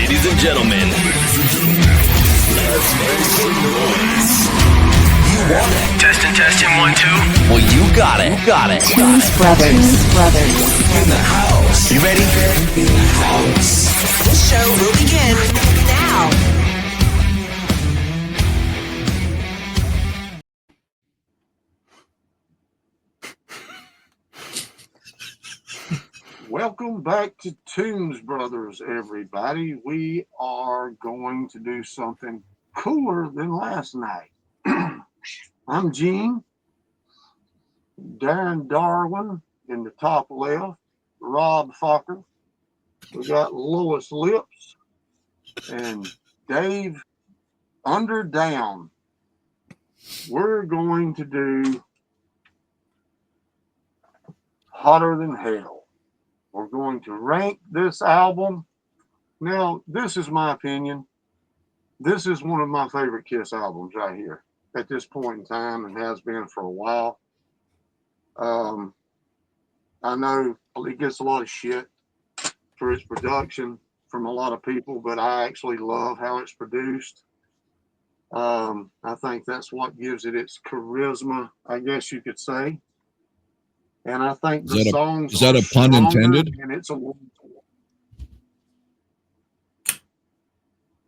Ladies and gentlemen, let's make some noise. You want it. Testing, 1, 2. Well, you got it. Tunes Brothers. In the house. You ready? In the house. This show will begin now. Welcome back to Tunes Brothers, everybody. We are going to do something cooler than last night. I'm Gene, Darren Darwin in the top left, Rob Fokker. We got Lois Lips and Dave Underdown. We're going to do Hotter Than Hell. We're going to rank this album. Now, this is my opinion. This is one of my favorite Kiss albums right here at this point in time and has been for a while. I know it gets a lot of shit for its production from a lot of people, but I actually love how it's produced. I think that's what gives it its charisma, I guess you could say. And I think the songs is that a pun intended? And it's a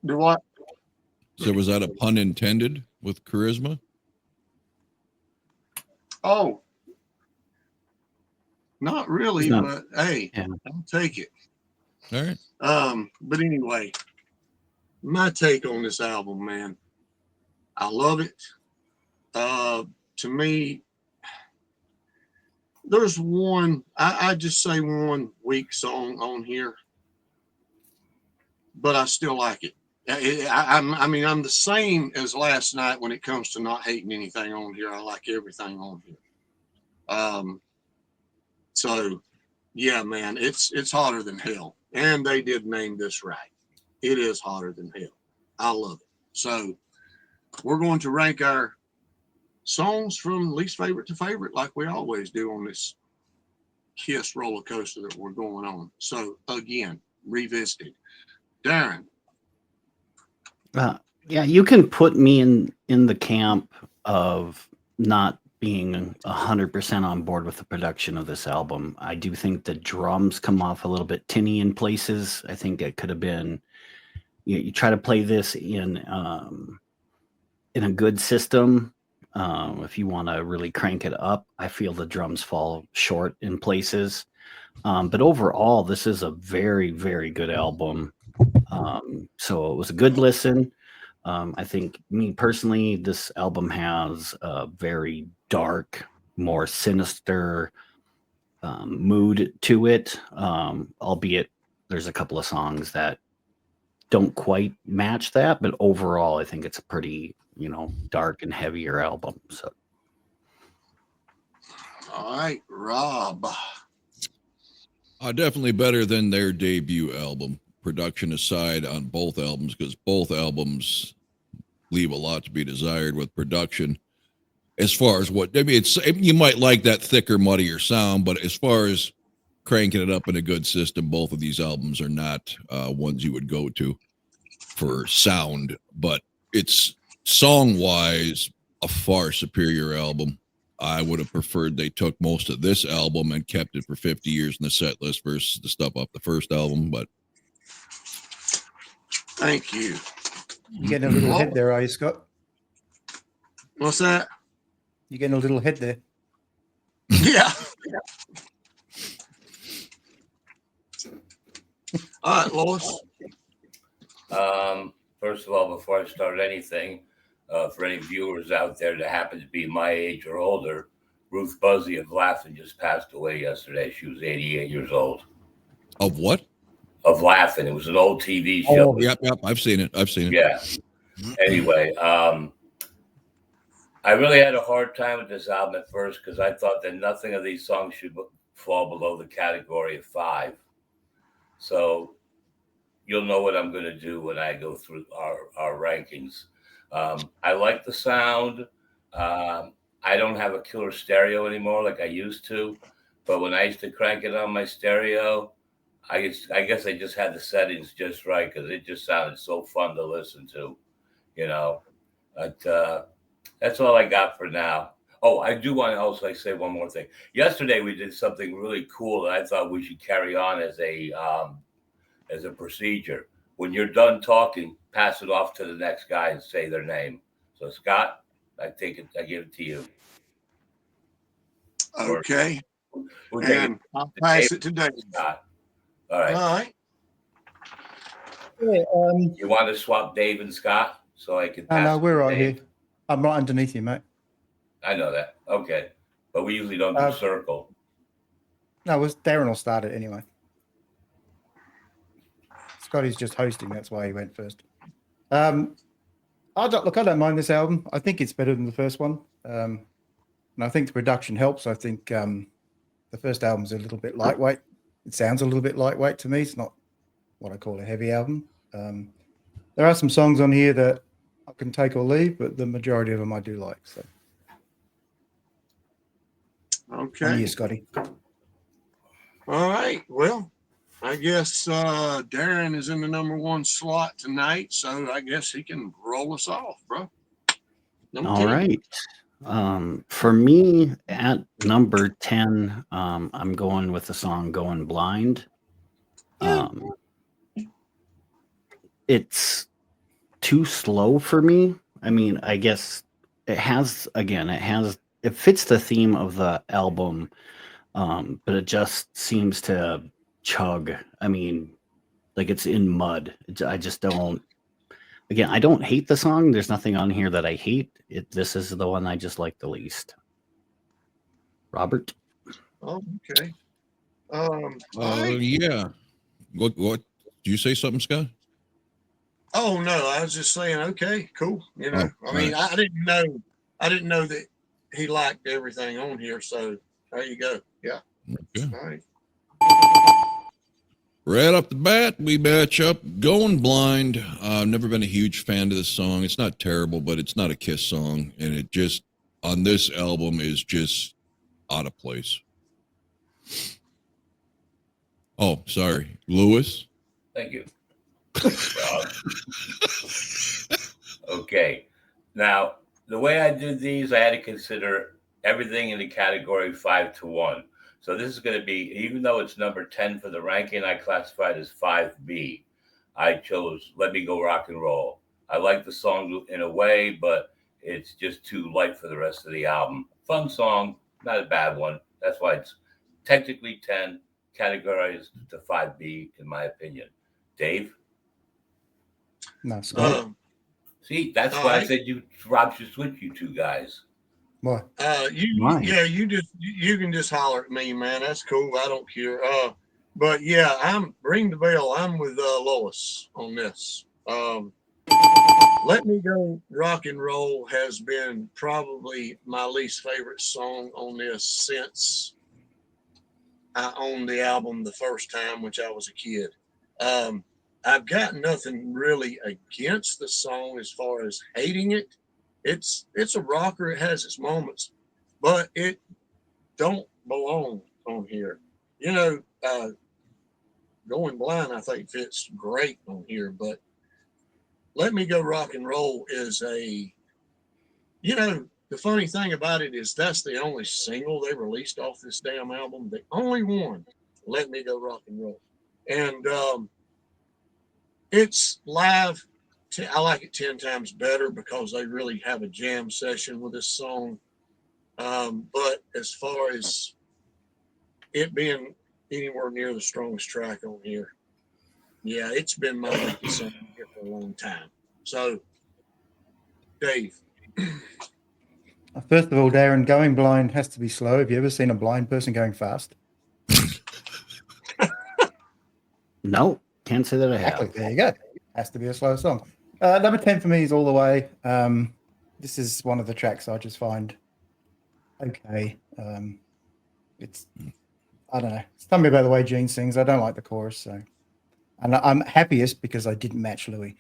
do what? So was that a pun intended with charisma? Oh, not really, but hey, I'll take it. All right. But anyway, my take on this album, man, I love it. To me, there's one, I just say one weak song on here, but I still like it. I mean, I'm the same as last night when it comes to not hating anything on here. I like everything on here. So, yeah, man, it's Hotter Than Hell. And they did name this right. It is Hotter Than Hell. I love it. So, we're going to rank our songs from least favorite to favorite, like we always do on this Kiss roller coaster that we're going on. So again, revisited. Darren. Yeah, you can put me in the camp of not being 100% on board with the production of this album. I do think the drums come off a little bit tinny in places. I think it could have been, you try to play this in a good system. If you want to really crank it up, I feel the drums fall short in places. But overall, this is a very, very good album. So it was a good listen. I think, me personally, this album has a very dark, more sinister mood to it, albeit there's a couple of songs that don't quite match that. But overall, I think it's a pretty dark and heavier album. So, all right, Rob. Definitely better than their debut album, production aside, on both albums, because both albums leave a lot to be desired with production. As far as what, I mean, you might like that thicker, muddier sound, but as far as cranking it up in a good system, both of these albums are not ones you would go to for sound, but it's song-wise a far superior album. I would have preferred they took most of this album and kept it for 50 years in the set list versus the stuff off the first album, but thank you. You're getting a little hit there, are you, Scott? What's that? You're getting a little hit there. Yeah. All right, Lois. First of all, before I start anything, for any viewers out there that happen to be my age or older, Ruth Buzzy of Laughing just passed away yesterday. She was 88 years old. Of what? Of Laughing. It was an old TV show. Oh, yep. I've seen it. Yeah. Anyway, I really had a hard time with this album at first because I thought that nothing of these songs should fall below the category of 5. So you'll know what I'm going to do when I go through our rankings. I like the sound. I don't have a killer stereo anymore like I used to, but when I used to crank it on my stereo, I guess I just had the settings just right because it just sounded so fun to listen to, you know. But that's all I got for now. Oh, I do want to also say one more thing. Yesterday we did something really cool that I thought we should carry on as a procedure. When you're done talking, pass it off to the next guy and say their name. So Scott, I give it to you. Okay. We'll take And I'll pass it to Dave. Scott. All right. All right. Yeah, You want to swap Dave and Scott so I can pass no, it we're to right Dave? here. I'm right underneath you, mate. I know that. Okay. But we usually don't do circle. No, Darren will start it anyway. Scotty's just hosting. That's why he went first. I don't mind this album. I think it's better than the first one. And I think the production helps. I think the first album's a little bit lightweight. It sounds a little bit lightweight to me. It's not what I call a heavy album. There are some songs on here that I can take or leave, but the majority of them I do like. So, Okay. on you, Scotty. All right. Well, I guess Darren is in the number 1 slot tonight, so I guess he can roll us off, bro. All right. For me, at number 10, I'm going with the song Goin Blind. It's too slow for me. I mean, I guess it fits the theme of the album, but it just seems to chug. I mean, like it's in mud. I just don't. Again, I don't hate the song. There's nothing on here that I hate. This is the one I just like the least. Robert? Oh, okay. Yeah. What? Do you say something, Scott? Oh no, I was just saying. Okay, cool. You know, I mean, right. I didn't know that he liked everything on here. So there you go. Yeah. Okay. All right. Right off the bat, we match up Goin Blind. I've never been a huge fan of this song. It's not terrible, but it's not a Kiss song. And it just, on this album, is just out of place. Oh, sorry. Lewis? Thank you. Okay. Now, the way I did these, I had to consider everything in the category 5 to 1. So this is going to be, even though it's number 10 for the ranking, I classified as 5B. I chose Let Me Go Rock and Roll. I like the song in a way, but it's just too light for the rest of the album. Fun song, not a bad one. That's why it's technically 10, categorized to 5B, in my opinion. Dave? No, Scott. See, that's why I said Rob should switch you two guys. What? You can just holler at me, man. That's cool. I don't care. But yeah, I'm ring the bell. I'm with Lois on this. Let Me Go Rock and Roll has been probably my least favorite song on this since I owned the album the first time, which I was a kid. I've got nothing really against the song as far as hating it. It's a rocker. It has its moments, but it don't belong on here. You know, Goin Blind, I think, fits great on here, but Let Me Go Rock and Roll is the funny thing about it is that's the only single they released off this damn album. The only one, Let Me Go Rock and Roll. And it's live. I like it 10 times better because they really have a jam session with this song. But as far as it being anywhere near the strongest track on here, yeah, it's been my weakest song here for a long time. So, Dave. First of all, Darren, Going Blind has to be slow. Have you ever seen a blind person going fast? No, can't say that I have. Exactly. There you go. Has to be a slow song. Number 10 for me is All the Way. This is one of the tracks I just find okay. It's, I don't know. Tell me about the way Gene sings. I don't like the chorus. So, and I'm happiest because I didn't match Louis.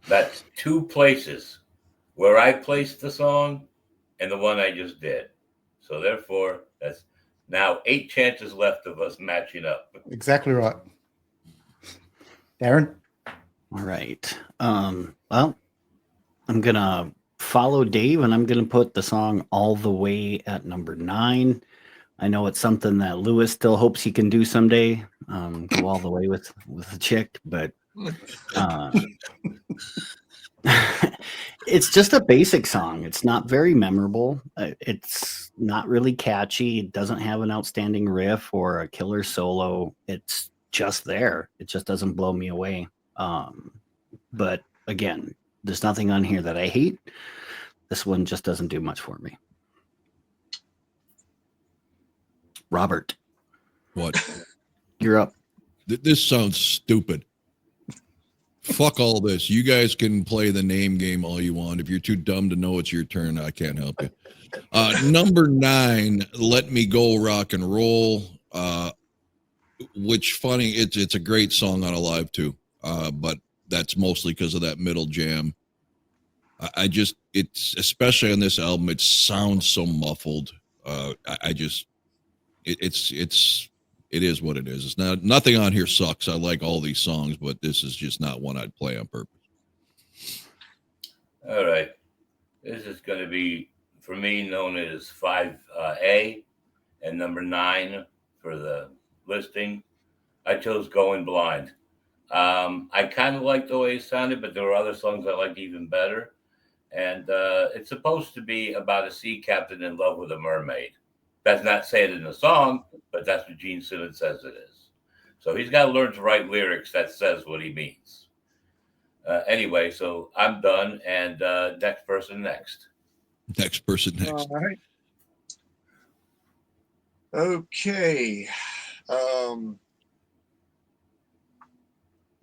That's two places where I placed the song and the one I just did. So therefore, that's now 8 chances left of us matching up. Exactly right. Darren? All right. Well, I'm going to follow Dave and I'm going to put the song All the Way at number 9. I know it's something that Lewis still hopes he can do someday, go all the way with a chick, but it's just a basic song. It's not very memorable. It's not really catchy. It doesn't have an outstanding riff or a killer solo. It's just there. It just doesn't blow me away. But again, there's nothing on here that I hate. This one just doesn't do much for me. Robert. What? You're up. This sounds stupid. Fuck all this. You guys can play the name game all you want. If you're too dumb to know it's your turn, I can't help you. Number 9, Let Me Go Rock and Roll. Which funny, it's a great song on a live too. But that's mostly because of that middle jam. It's especially on this album, it sounds so muffled. It is what it is. It's nothing on here sucks. I like all these songs, but this is just not one I'd play on purpose. All right. This is going to be, for me, known as 5A and number 9 for the listing. I chose Goin Blind. I kind of like the way it sounded, but there were other songs I liked even better. And it's supposed to be about a sea captain in love with a mermaid. That's not saying it in the song, but that's what Gene Simmons says it is. So he's got to learn to write lyrics that says what he means. Anyway, so I'm done, and next person next. Next person next. All right. Okay.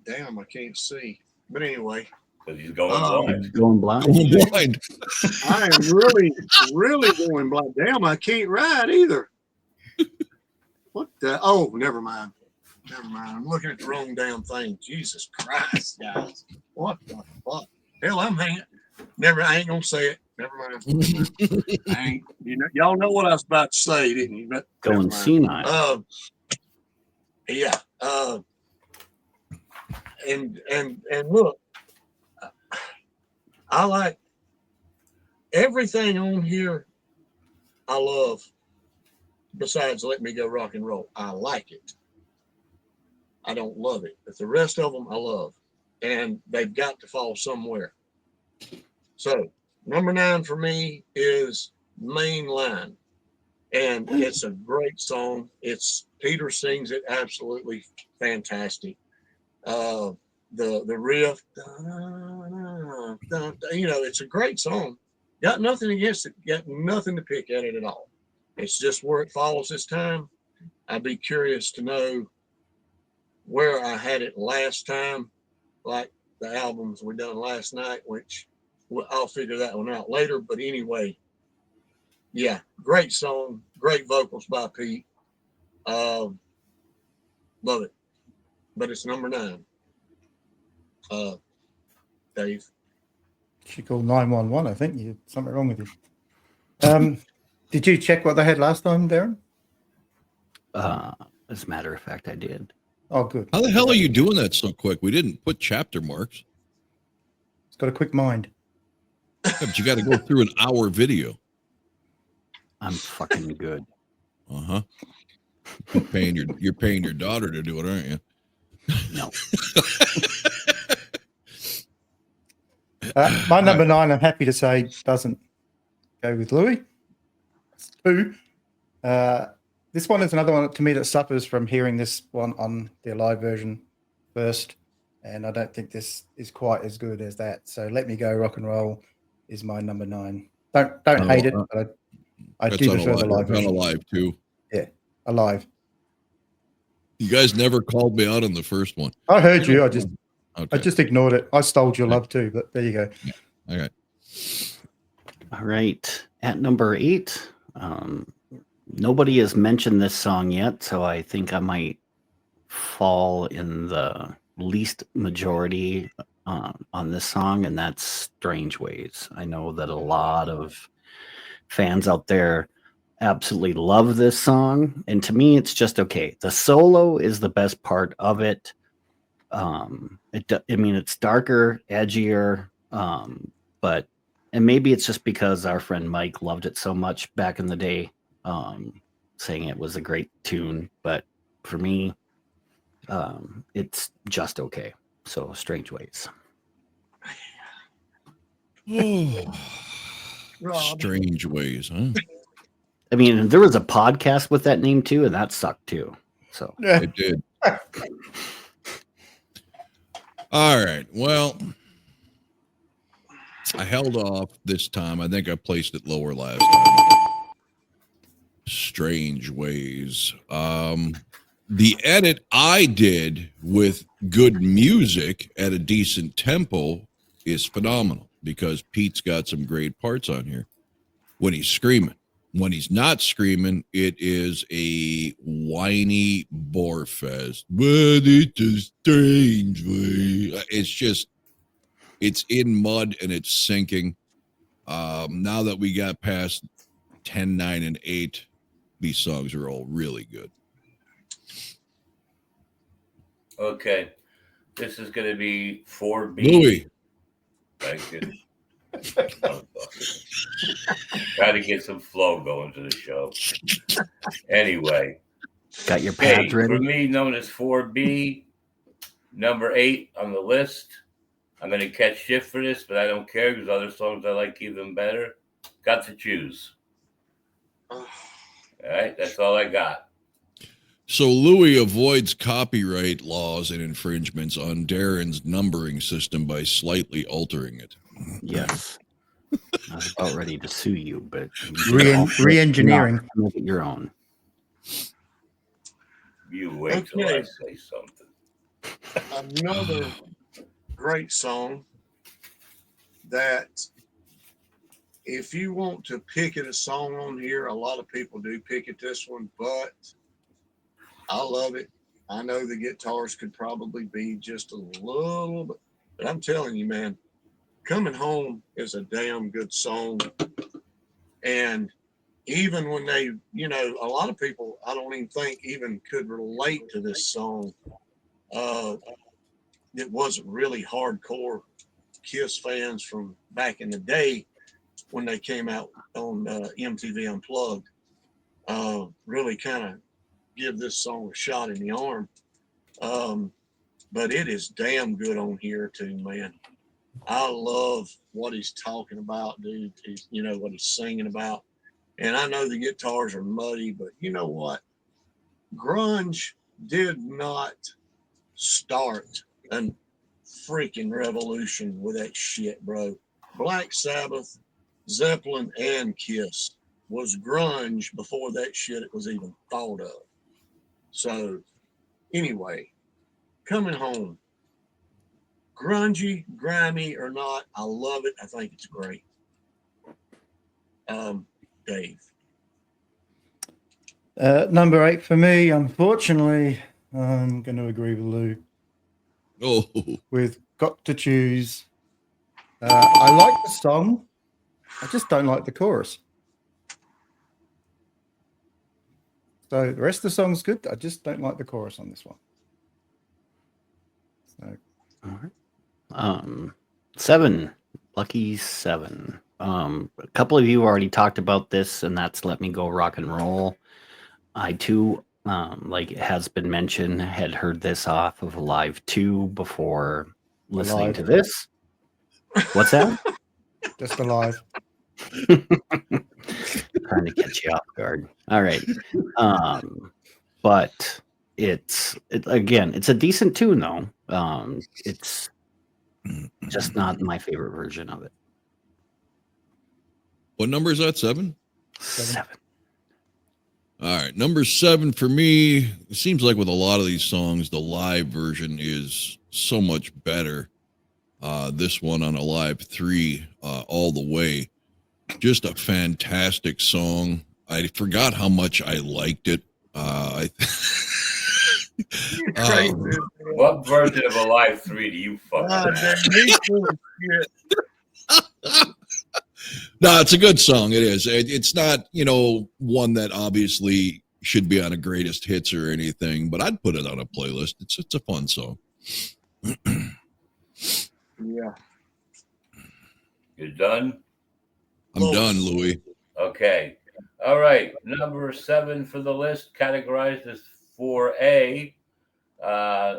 Damn, I can't see. But anyway. Because he's going blind. Going blind. Going blind. I am really, really going blind. Damn, I can't ride either. What the? Oh, never mind. Never mind. I'm looking at the wrong damn thing. Jesus Christ, guys. What the fuck? Hell, I'm hanging. I ain't gonna say it. Never mind. I ain't. Y'all know what I was about to say, didn't you? But Going senile. Yeah. And look, I like everything on here. I love. Besides, Let Me Go Rock and Roll, I like it. I don't love it, but the rest of them I love, and they've got to fall somewhere. So number 9 for me is Main Line, and it's a great song. Peter sings it absolutely fantastic. The riff, it's a great song. Got nothing against it. Got nothing to pick at it at all. It's just where it follows this time. I'd be curious to know where I had it last time, like the albums we done last night, which I'll figure that one out later. But anyway, yeah, great song, great vocals by Pete. Love it. But it's number 9. Dave. She called 911, I think. You something wrong with you. Did you check what they had last time, Darren? As a matter of fact, I did. Oh, good. How the hell are you doing that so quick? We didn't put chapter marks. It's got a quick mind. Yeah, but you got to go through an hour video. I'm fucking good. Uh-huh. You're paying your daughter to do it, aren't you? No. My number 9, I'm happy to say, doesn't go with Louis. It's 2. This one is another one to me that suffers from hearing this one on the live version first, and I don't think this is quite as good as that. So Let Me Go Rock and Roll is my number 9. Don't hate it, but I do prefer the live version. On alive too. Yeah, alive. You guys never called me out on the first one. I heard you. I just ignored it. I stole your love too, but there you go. Yeah. All right. All right. At number 8, nobody has mentioned this song yet, so I think I might fall in the least majority on this song, and that's Strange Ways. I know that a lot of fans out there absolutely love this song, and to me, it's just okay. The solo is the best part of it. I mean, it's darker, edgier, but and maybe it's just because our friend Mike loved it so much back in the day, saying it was a great tune. But for me, it's just okay. So, Strange Ways. Strange Ways, huh? I mean, there was a podcast with that name too, and that sucked too. So It did. All right. Well, I held off this time. I think I placed it lower last time. Strange Ways. The edit I did with good music at a decent tempo is phenomenal because Pete's got some great parts on here when he's screaming. When he's not screaming, it is a whiny bore fest. But it's a strange way. It's in mud and it's sinking. Now that we got past 10, 9, and 8, these songs are all really good. Okay. This is going to be 4B. Louis. Thank you. Try to get some flow going to the show. Anyway. Got your pads ready? For me, known as 4B, number 8 on the list. I'm going to catch shit for this, but I don't care because other songs I like even better. Got to choose. All right, that's all I got. So Louis avoids copyright laws and infringements on Darren's numbering system by slightly altering it. Yes. I was about ready to sue you, but re-engineering. Make it your own. You wait till I say something. Another great song that if you want to pick it a song on here, a lot of people do pick it this one, but I love it. I know the guitars could probably be just a little bit, but I'm telling you, man, Coming Home is a damn good song. And even when they, you know, a lot of people, I don't even think even could relate to this song. It wasn't really hardcore Kiss fans from back in the day when they came out on MTV Unplugged. Really kind of give this song a shot in the arm. But it is damn good on here too, man. I love what he's talking about, dude. You know, what he's singing about. And I know the guitars are muddy, but you know what? Grunge did not start a freaking revolution with that shit, bro. Black Sabbath, Zeppelin, and Kiss was grunge before that shit was even thought of. So, anyway, Coming Home. Grungy, grimy or not, I love it. I think it's great. Dave. Number 8 for me, unfortunately, I'm going to agree with Lou. Oh, With Got to Choose. I like the song. I just don't like the chorus. So the rest of the song's good. I just don't like the chorus on this one. So, all right. 7, Lucky 7. A couple of you already talked about this, and that's Let Me Go Rock and Roll. I too, like it has been mentioned, had heard this off of Live 2 before listening Alive. to this. What's that? just Alive. Trying to catch you off guard. All right. But it's a decent tune though. It's just not my favorite version of it. what number is that? 7? 7. All right, number 7 for me. It seems like with a lot of these songs, the live version is so much better. This one on a Live 3, all the way. Just a fantastic song. I forgot how much I liked it. What version of Alive 3 do you fucking have? No, it's a good song. It is. It's not, one that obviously should be on a greatest hits or anything, but I'd put it on a playlist. It's a fun song. Yeah. You're done? I'm done, Louis. Okay. All right. Number 7 for the list, categorized as 4A.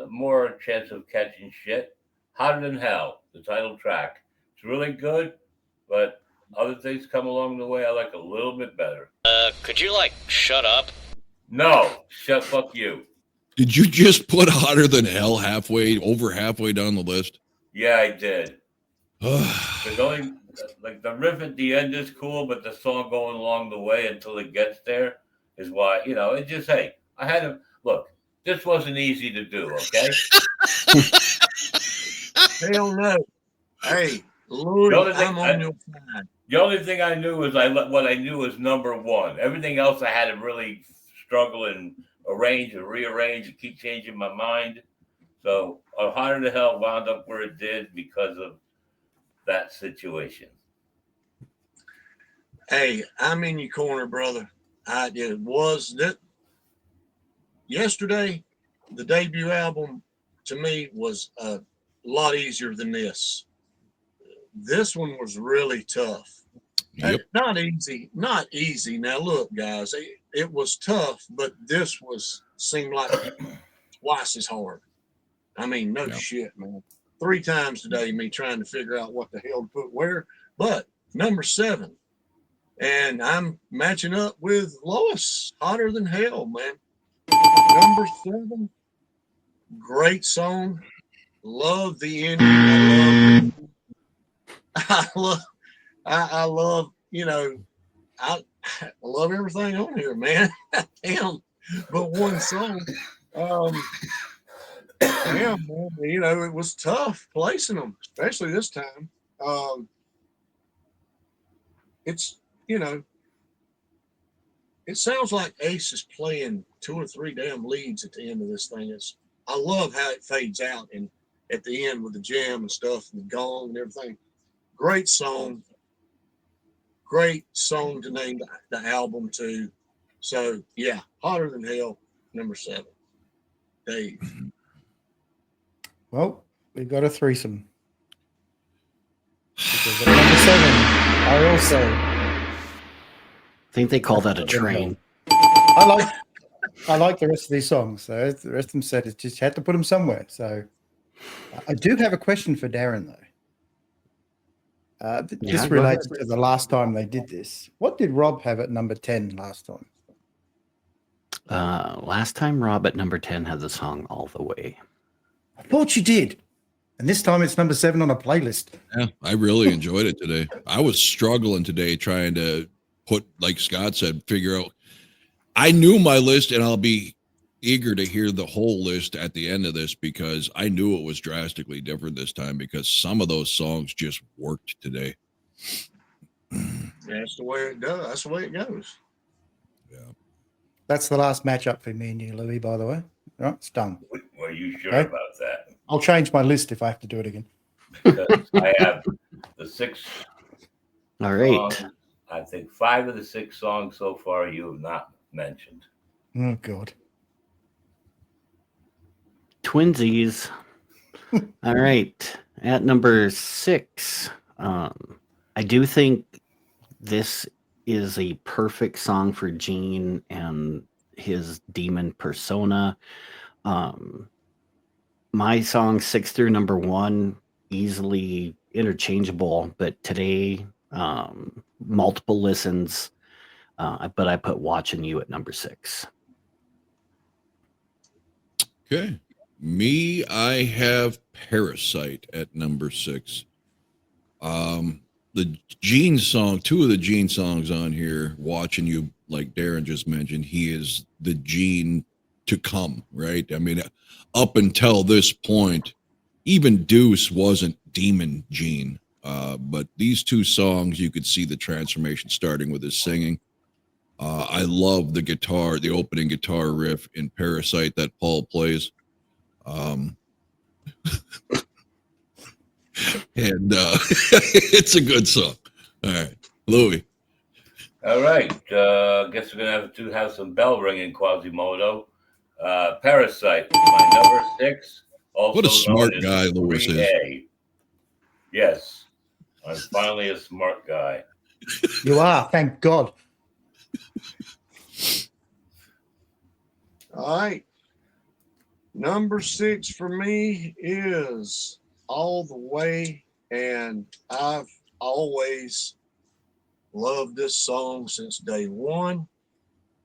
More chance of catching shit. Hotter Than Hell, the title track. It's really good, but other things come along the way I like a little bit better. Could you, shut up? No. Fuck you. Did you just put Hotter Than Hell over halfway down the list? Yeah, I did. There's only, the riff at the end is cool, but the song going along the way until it gets there is why, it just, hey, I had to, look, this wasn't easy to do, okay? Hell no. Hey, Louis, I'm on your side. The only thing I knew was what I knew was number 1. Everything else I had to really struggle and arrange and rearrange and keep changing my mind. So Hotter Than Hell wound up where it did because of that situation. Hey, I'm in your corner, brother. It was that yesterday, the debut album to me was a lot easier than this. This one was really tough. Yep. Not easy. Now look, guys, it was tough, but this seemed like twice as hard. I mean, no shit, man. 3 times today, me trying to figure out what the hell to put where. But number 7, and I'm matching up with Lois, Hotter Than Hell, man. Number 7, great song. Love the ending. I love, I love everything on here, man. Damn, but one song. Yeah, man, it was tough placing them, especially this time. It's, it sounds like Ace is playing 2 or 3 damn leads at the end of this thing. I love how it fades out and at the end with the jam and stuff and the gong and everything. Great song to name the album to. So yeah, Hotter Than Hell, number 7. Dave. Well, we've got a threesome. Because at number 7, I also think they call that a train. I like the rest of these songs. So the rest of them said it just had to put them somewhere. So I do have a question for Darren though. This relates to the last time they did this. What did Rob have at number 10 last time? Last time Rob at number 10 had the song All the Way. I thought you did. And this time it's number 7 on a playlist. Yeah, I really enjoyed it today. I was struggling today trying to put, like Scott said, figure out. I knew my list, and I'll be eager to hear the whole list at the end of this because I knew it was drastically different this time because some of those songs just worked today. That's the way it does. That's the way it goes. Yeah. That's the last matchup for me and you, Louis, by the way. All right, it's done. Were you sure about that? I'll change my list if I have to do it again. Because I have the 6. All right. Songs. I think 5 of the 6 songs so far you have not mentioned. Oh, God. Twinsies. All right. At number 6, I do think this is a perfect song for Gene and his demon persona. My song 6 through number 1, easily interchangeable, but today, multiple listens, but I put Watching You at number 6. Okay. Me, I have Parasite at number 6. The Gene song, 2 of the Gene songs on here, Watching You, like Darren just mentioned, he is the Gene to come, right? I mean, up until this point, even Deuce wasn't Demon Gene. But these 2 songs, you could see the transformation starting with his singing. I love the guitar, the opening guitar riff in Parasite that Paul plays. And it's a good song. All right. Louis. All right. Guess we're going to have to have some bell ringing, Quasimodo. Parasite, my number 6. Also What a smart known as guy Louis is. 3A. Yes. I'm finally a smart guy. You are, thank God. All right. Number 6 for me is All the Way, and I've always loved this song since day one.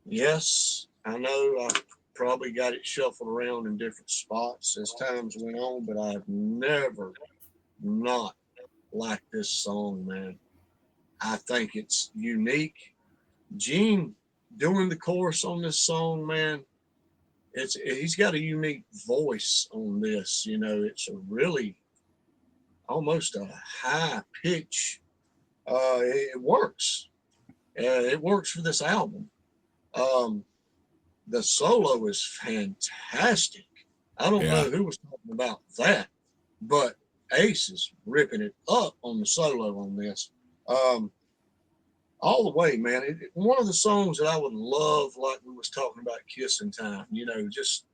Yes, I know I've probably got it shuffled around in different spots as times went on, but I've never not liked this song, man. I think it's unique. Gene doing the chorus on this song, man, he's got a unique voice on this. You know, it's a really almost a high pitch. It works. It works for this album. The solo is fantastic. I don't know who was talking about that, but Ace is ripping it up on the solo on this. All the Way, man. One of the songs that I would love, like we was talking about Kissing Time, you know, just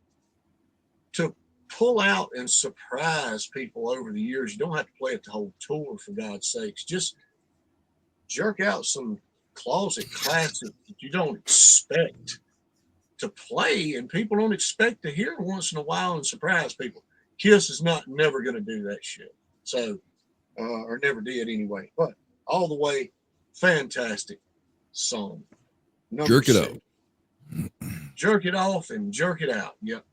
to pull out and surprise people over the years. You don't have to play it the whole tour, for God's sakes. Just jerk out some closet classics that you don't expect to play and people don't expect to hear once in a while and surprise people. Kiss is never going to do that shit. So, or never did anyway. But All the Way, fantastic song. Jerk it out. Jerk it off and jerk it out. Yep.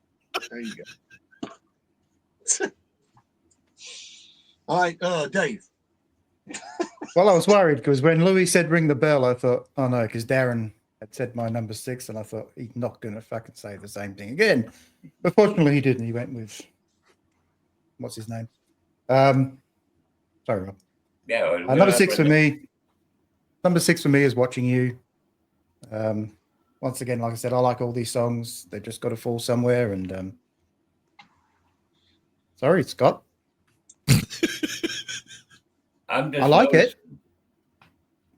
There you go. All right, Dave. Well, I was worried because when Louis said ring the bell, I thought, oh no, because Darren had said my number 6, and I thought he's not going to fucking say the same thing again. But fortunately, he didn't. He went with, what's his name? Sorry, Rob. Yeah. Number 6 for me. Number 6 for me is Watching You. Once again, like I said, I like all these songs. They've just got to fall somewhere. And sorry, Scott. I like it.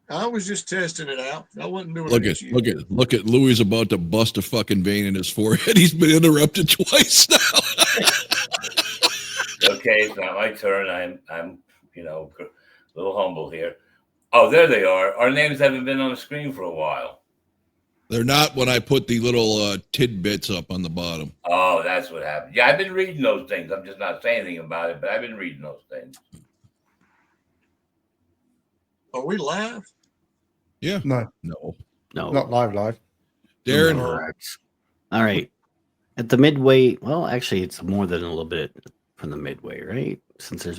I was just testing it out. I wasn't doing it. Look at Louis about to bust a fucking vein in his forehead. He's been interrupted twice now. Okay, it's not my turn. I'm a little humble here. Oh, there they are. Our names haven't been on the screen for a while. They're not when I put the little tidbits up on the bottom. Oh, that's what happened. Yeah, I've been reading those things. I'm just not saying anything about it, but I've been reading those things. Are we live? Yeah. No. Not live. Darren. Correct. All right. At the midway, well, actually, it's more than a little bit from the midway, right? Since there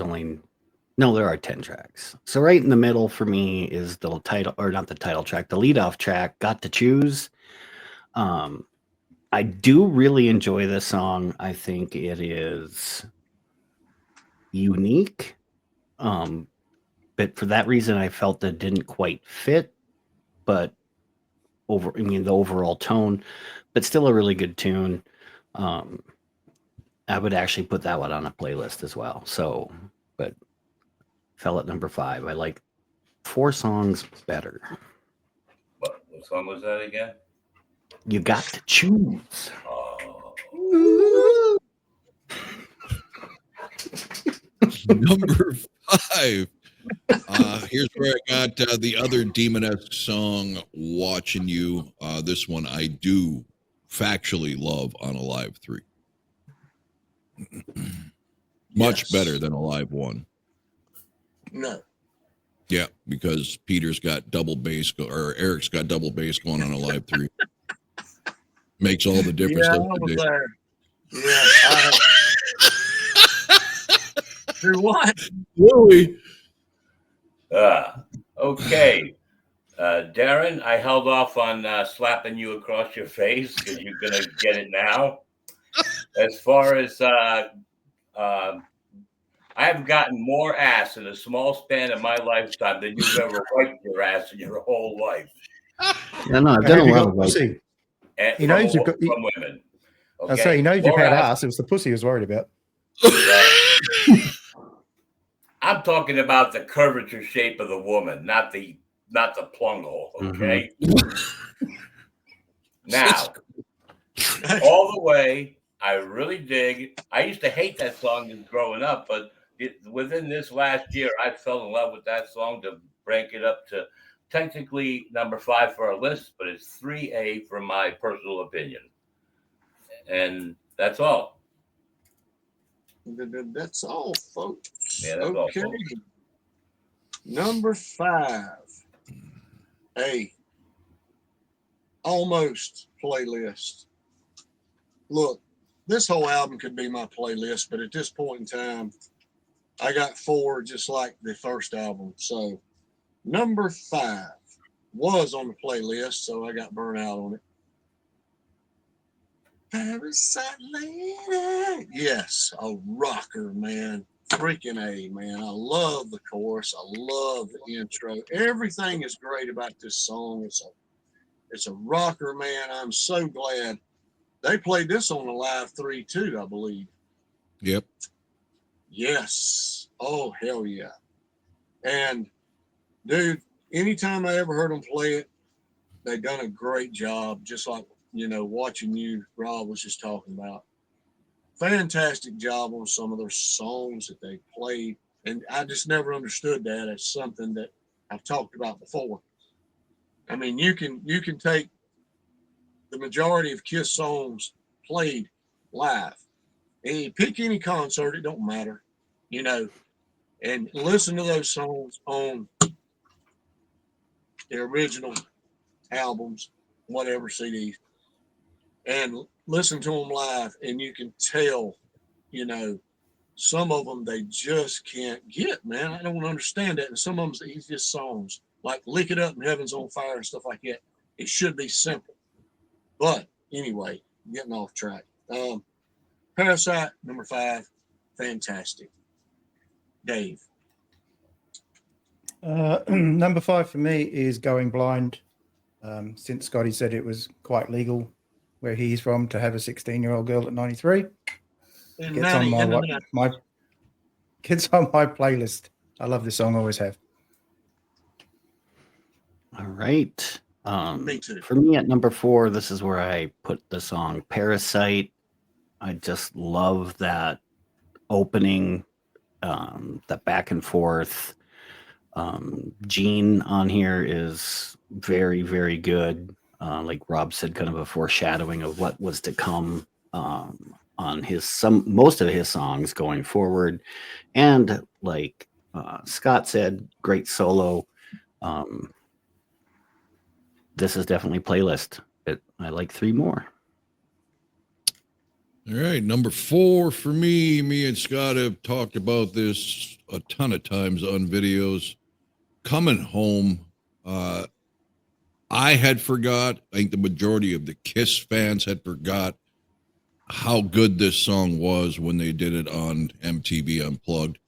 are 10 tracks. So right in the middle for me is the title, or not the title track, the leadoff track, Got to Choose. I do really enjoy this song. I think it is unique. But for that reason, I felt that it didn't quite fit. But the overall tone, but still a really good tune. I would actually put that one on a playlist as well. So, but fell at number 5. I like 4 songs better. What song was that again? You Got to Choose. Oh. Number 5. Here's where I got the other Demon-esque song, Watching You. This one I do factually love on Alive 3. Much better than Alive 1. No. Yeah, because Peter's got double bass, or Eric's got double bass going on Alive 3. Makes all the difference. Yeah, I was there. Yeah. Do what? Louis. Okay. Darren, I held off on slapping you across your face because you're going to get it now. As far as I have gotten more ass in a small span of my lifetime than you've ever wiped your ass in your whole life. No, I've done a lot of pussy. He From knows you've got from women. Okay? I say he knows you've More had ass. ass. It was the pussy he was worried about. I'm talking about the curvature shape of the woman, not the not the plung hole, okay? Now, all the way, I really dig. I used to hate that song growing up, but within this last year, I fell in love with that song to rank it up to technically number 5 for our list, but it's 3A for my personal opinion. And that's all. That's all, folks. Yeah, that's okay. all, folks. Number 5. Hey, almost playlist. Look, this whole album could be my playlist, but at this point in time, I got 4 just like the first album. So number 5 was on the playlist, so I got burnt out on it. Parasite Lady. Yes, a rocker, man. Freaking A, man. I love the chorus. I love the intro. Everything is great about this song. It's a rocker, man. I'm so glad. They played this on the Live 3 too, I believe. Yep. Yes. Oh, hell yeah. And, dude, anytime I ever heard them play it, they done a great job, just like, watching you, Rob was just talking about. Fantastic job on some of their songs that they played. And I just never understood that as something that I've talked about before. I mean, you can take the majority of Kiss songs played live. And you pick any concert, it don't matter, and listen to those songs on the original albums, whatever CDs, and listen to them live, and you can tell, some of them they just can't get, man. I don't understand that. And some of them's the easiest songs, like Lick It Up and Heaven's on Fire and stuff like that. It should be simple. But anyway, getting off track. Parasite, number 5, fantastic. Dave. Number 5 for me is Goin Blind. Since Scotty said it was quite legal where he's from to have a 16-year-old girl at 93. Gets on my playlist. I love this song, always have. All right. Me too. For me at number 4, this is where I put the song Parasite. I just love that opening, the back and forth. Gene on here is very, very good. Like Rob said, kind of a foreshadowing of what was to come on most of his songs going forward. And like Scott said, great solo. This is definitely playlist. I like 3 more. All right, number 4 for me. Me and Scott have talked about this a ton of times on videos. Coming Home. I had forgot. I think the majority of the Kiss fans had forgot how good this song was when they did it on MTV Unplugged.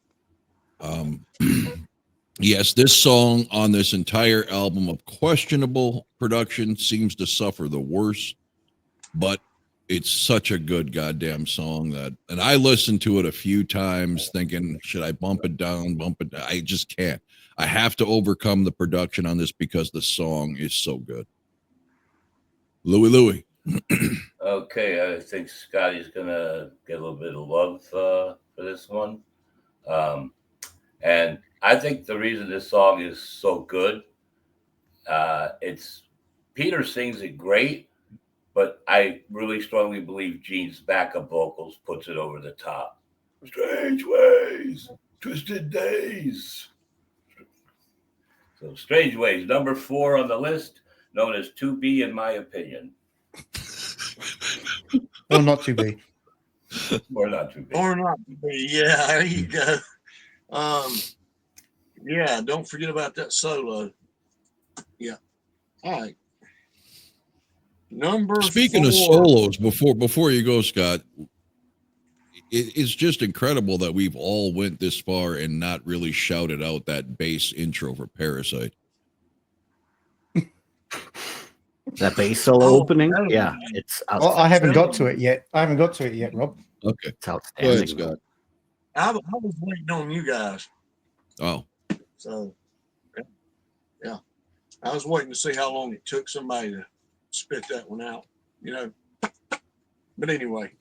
Yes, this song on this entire album of questionable production seems to suffer the worst, but it's such a good goddamn song and I listened to it a few times thinking, should I bump it down? I just can't. I have to overcome the production on this because the song is so good. Louie. Okay, I think Scotty's going to get a little bit of love for this one. And I think the reason this song is so good, it's Peter sings it great, but I really strongly believe Gene's backup vocals puts it over the top. Strange ways, twisted days. So Strange Ways, number 4 on the list, known as 2B in my opinion. Or not to be. Or not to be. Or not to be. Yeah, there you go. Yeah, don't forget about that solo. Yeah. All right. Number Speaking 4. of solos, before you go, Scott, it's just incredible that we've all went this far and not really shouted out that bass intro for Parasite. That bass solo opening, yeah, it's Well, I haven't got to it yet. Rob. Okay, it's outstanding. Scott. I was waiting on you guys. Oh, So, yeah. I was waiting to see how long it took somebody to spit that one out, you know. But anyway,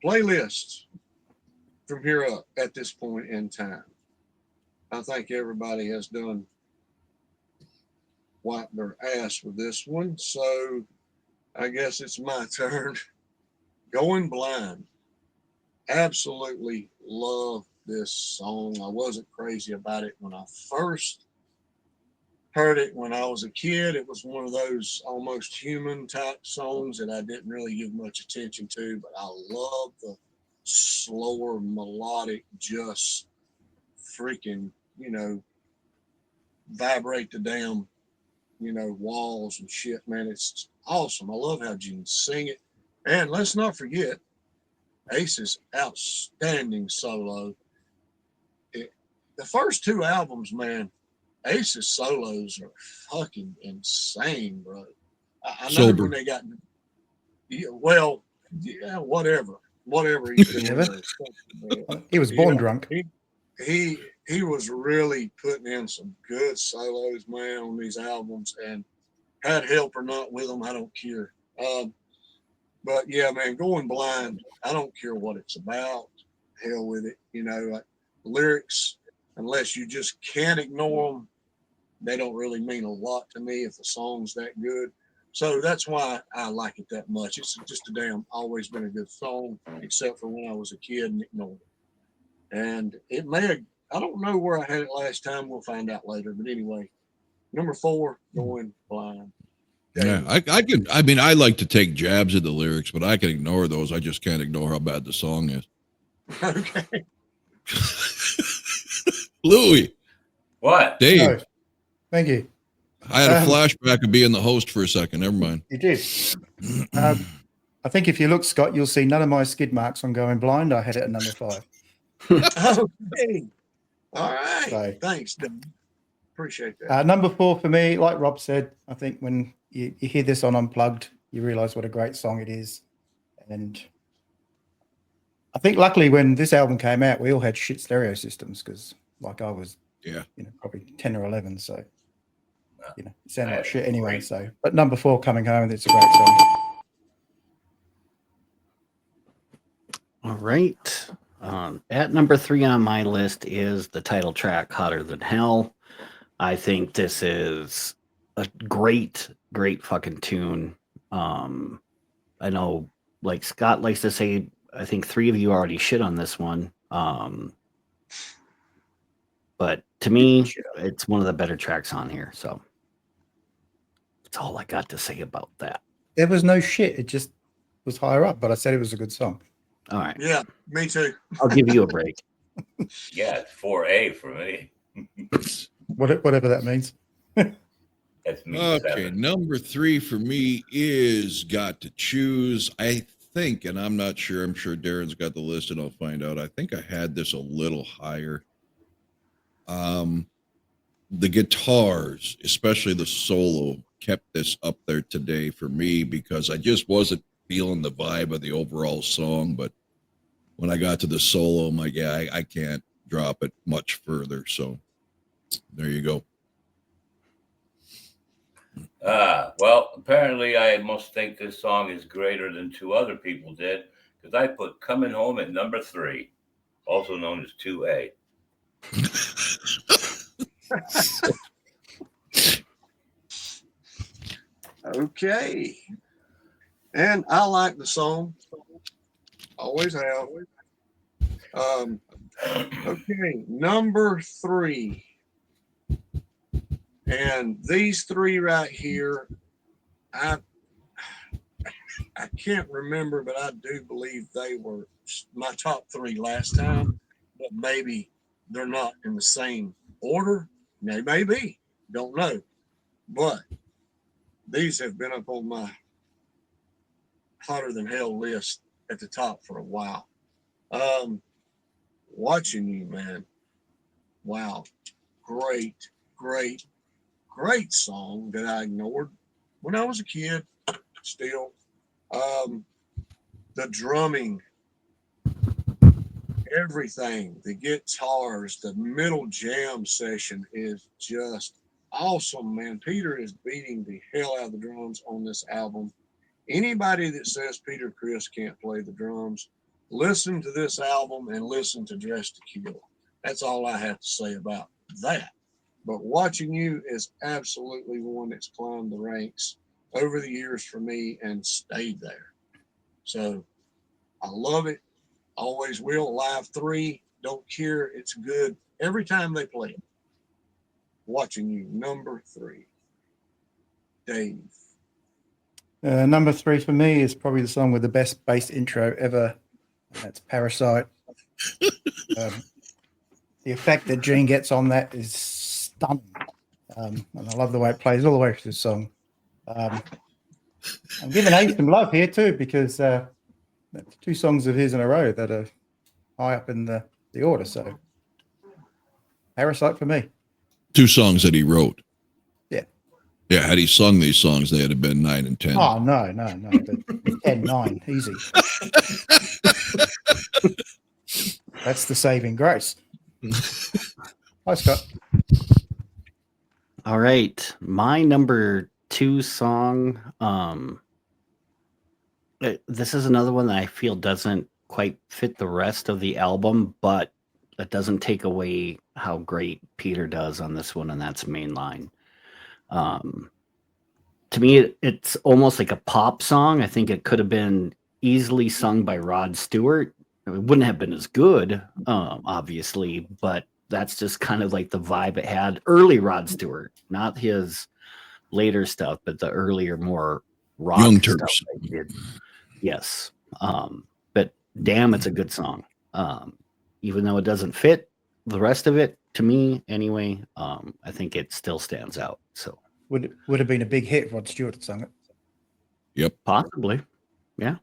playlists from here up at this point in time. I think everybody has done wiped their ass with this one. So I guess it's my turn. Goin Blind. Absolutely love this song. I wasn't crazy about it when I first heard it when I was a kid. It was one of those almost human type songs that I didn't really give much attention to, but I love the slower melodic, just freaking, vibrate the damn, walls and shit, man. It's awesome. I love how you can sing it. And let's not forget Ace's outstanding solo. The first two albums, man, Ace's solos are fucking insane, bro. I know when they got, whatever he's doing. He was born drunk. He was really putting in some good solos, man, on these albums, and had help or not with them, I don't care. But yeah, man, Goin Blind, I don't care what it's about. Hell with it, like lyrics, unless you just can't ignore them, they don't really mean a lot to me if the song's that good. So that's why I like it that much. It's just always been a good song, except for when I was a kid and ignored it. And it may have, I don't know where I had it last time. We'll find out later. But anyway, number 4, Goin Blind. Yeah, I like to take jabs at the lyrics, but I can ignore those. I just can't ignore how bad the song is. Okay. Louis. What? Dave. No, thank you. I had a flashback of being the host for a second. Never mind. You did. I think if you look, Scott, you'll see none of my skid marks on Goin Blind. I had it at number 5. Okay. All right. So, thanks, Dave. Appreciate that. Number 4 for me, like Rob said, I think when you hear this on Unplugged, you realize what a great song it is. And I think luckily when this album came out, we all had shit stereo systems because like I was, probably 10 or 11. So, it sounded like shit anyway. So, but number 4 coming home, it's a great song. All right. At number 3 on my list is the title track, Hotter Than Hell. I think this is a great fucking tune. I know, like Scott likes to say, I think 3 of you already shit on this one. But to me, it's one of the better tracks on here. So that's all I got to say about that. There was no shit. It just was higher up, but I said it was a good song. All right. Yeah, me too. I'll give you a break. Yeah, it's 4A for me. Whatever that means. That's me. Okay, 7. number 3 for me is Got to Choose. I think, and I'm not sure, I'm sure Darren's got the list and I'll find out. I think I had this a little higher. The guitars, especially the solo, kept this up there today for me because I just wasn't feeling the vibe of the overall song. But when I got to the solo, I'm like, yeah, I can't drop it much further. So there you go. Well, apparently I must think this song is greater than 2 other people did because I put Coming Home at number 3, also known as 2A. Okay. And I like the song. Always have. Okay, number 3. And these 3 right here, I can't remember, but I do believe they were my top 3 last time. But maybe they're not in the same order. They may be. Don't know. But these have been up on my Hotter Than Hell list at the top for a while. Watching You, man. Wow. Great song that I ignored when I was a kid. Still. The drumming, everything, the guitars, the middle jam session is just awesome, man. Peter is beating the hell out of the drums on this album. Anybody that says Peter Criss can't play the drums, listen to this album and listen to Dress to Kill. That's all I have to say about that. But Watching You is absolutely one that's climbed the ranks over the years for me and stayed there. So I love it. Always will. Live 3, don't care. It's good every time they play it. Watching You, number 3. Dave. Number 3 for me is probably the song with the best bass intro ever. That's Parasite. The effect that Gene gets on that is stunning. And I love the way it plays all the way through the song. I'm giving Ace some love here too, because that's 2 songs of his in a row that are high up in the order. So Parasite for me. 2 songs that he wrote. Yeah. Yeah, had he sung these songs, they'd have been 9 and 10. Oh, no. But 10, 9, easy. That's the saving grace. Hi, Scott. All right. My number 2 song. This is another one that I feel doesn't quite fit the rest of the album, but it doesn't take away how great Peter does on this one, and that's Mainline. To me, it's almost like a pop song. I think it could have been easily sung by Rod Stewart. It wouldn't have been as good, obviously, but that's just kind of like the vibe it had. Early Rod Stewart, not his later stuff, but the earlier, more rock Young stuff Turks. that he did. Yes. But damn, it's a good song. Even though it doesn't fit the rest of it, to me anyway, I think it still stands out. So Would have been a big hit if Rod Stewart had sung it. Yep. possibly. Yeah.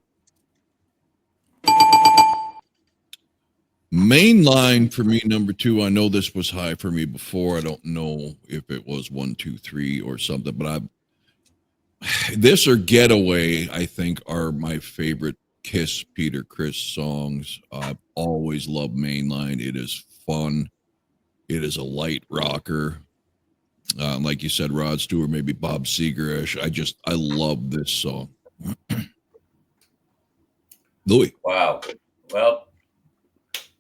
Mainline for me, number 2. I know this was high for me before. I don't know if it was 1, 2, 3 or something, but this or Getaway, I think, are my favorite Kiss Peter Criss songs. I've always loved Mainline. It is fun. It is a light rocker. Like you said, Rod Stewart, maybe Bob Seger-ish. I love this song. Louis. Wow. Well,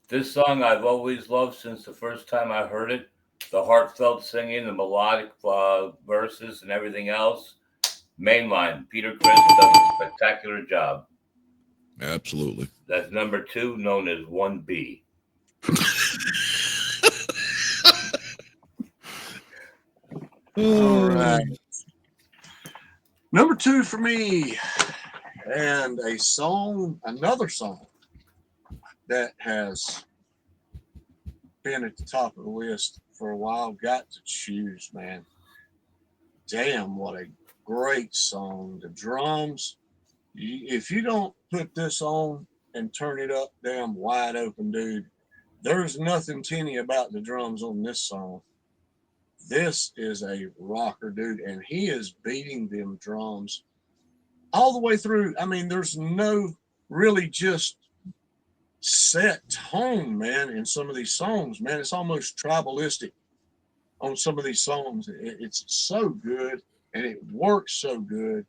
this song I've always loved since the first time I heard it. The heartfelt singing, the melodic verses, and everything else. Mainline. Peter Criss does a spectacular job. Absolutely. That's number 2, known as 1B. All right. Number 2 for me, and another song that has been at the top of the list for a while. Got to Choose, man. Damn, what a great song. The drums, if you don't put this on and turn it up damn wide open, dude, there's nothing tinny about the drums on this song. This is a rocker, dude, and he is beating them drums all the way through. I mean, there's no really just set tone, man, in some of these songs, man. It's almost tribalistic on some of these songs. It's so good, and it works so good.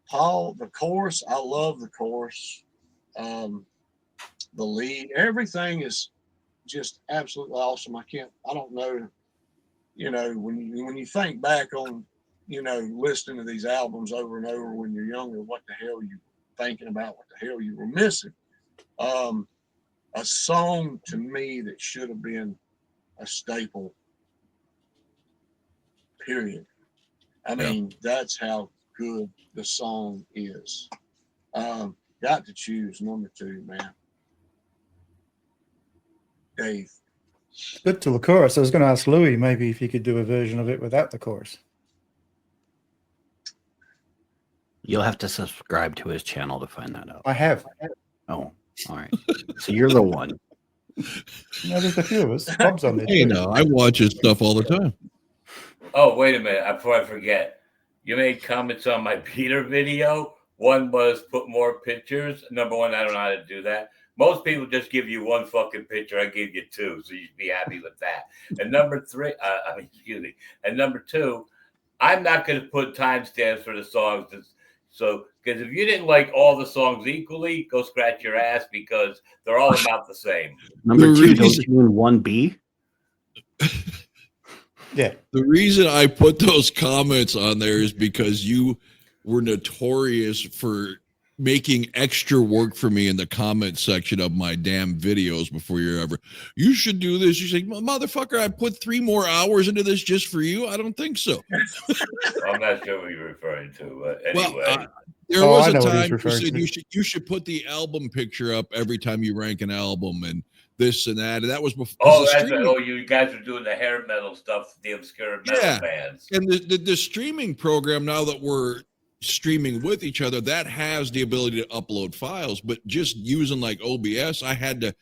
Paul, the chorus, I love the chorus. The lead, everything is just absolutely awesome. I don't know, when you think back on, listening to these albums over and over when you're younger, what the hell you thinking about, what the hell you were missing. A song to me that should have been a staple, period. I mean, that's how good the song is. Got to Choose, number 2, man. Dave. Good till the chorus. I was going to ask Louis maybe if he could do a version of it without the chorus. You'll have to subscribe to his channel to find that out. I have. Oh, all right. So you're the one. There's a few of us. Bob's on there. Hey, no, I watch his stuff all the time. Oh, wait a minute. Before I forget, you made comments on my Peter video. One was put more pictures. Number one, I don't know how to do that. Most people just give you one fucking picture. I gave you two, so you should be happy with that. And number three, excuse me. And number two, I'm not going to put timestamps for the songs. So, because if you didn't like all the songs equally, go scratch your ass because they're all about the same. Number two, don't you mean 1B? Yeah. The reason I put those comments on there is because you were notorious for making extra work for me in the comment section of my damn videos before you're ever, you should do this. You say, motherfucker, I put 3 more hours into this just for you. I don't think so. I'm not sure what you're referring to, but anyway. Well, there was I a know what he's time you referring said to. you should put the album picture up every time you rank an album and this and that. And that was before. Oh, that's right. Oh, you guys are doing the hair metal stuff, the obscure metal bands. And the streaming program, now that we're streaming with each other, that has the ability to upload files, but just using like OBS, I had to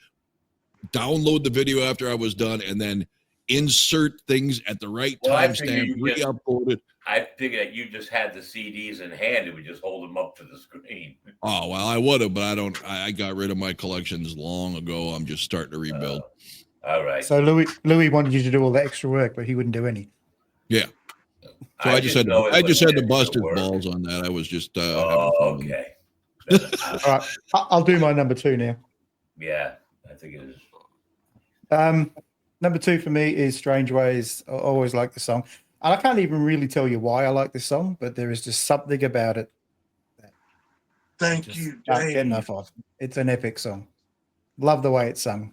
download the video after I was done and then insert things at the right timestamp, re-upload it. I figured that you just had the CDs in hand and would just hold them up to the screen. Oh, well, I would have, but I got rid of my collections long ago. I'm just starting to rebuild. All right. So Louis wanted you to do all the extra work, but he wouldn't do any. Yeah. So I just had to bust his balls on that. I was just okay. All right. I'll do my number 2 now. Yeah, I think it is. Number 2 for me is Strange Ways. I always like the song. And I can't even really tell you why I like this song, but there is just something about it. Thank you, Can't Dave. get enough of. It's an epic song. Love the way it's sung.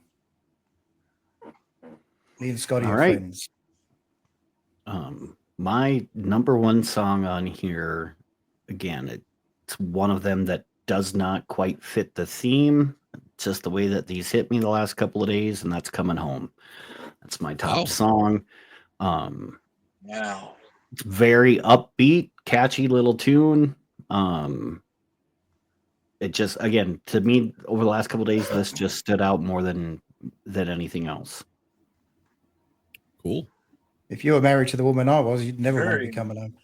Me and Scotty All are right. friends. My number 1 song on here, again, it's one of them that does not quite fit the theme. It's just the way that these hit me the last couple of days, and that's Coming Home. That's my top song. Wow. It's very upbeat, catchy little tune. It just, again, to me, over the last couple of days, this just stood out more than anything else. Cool. If you were married to the woman I was, you'd never want to be coming home.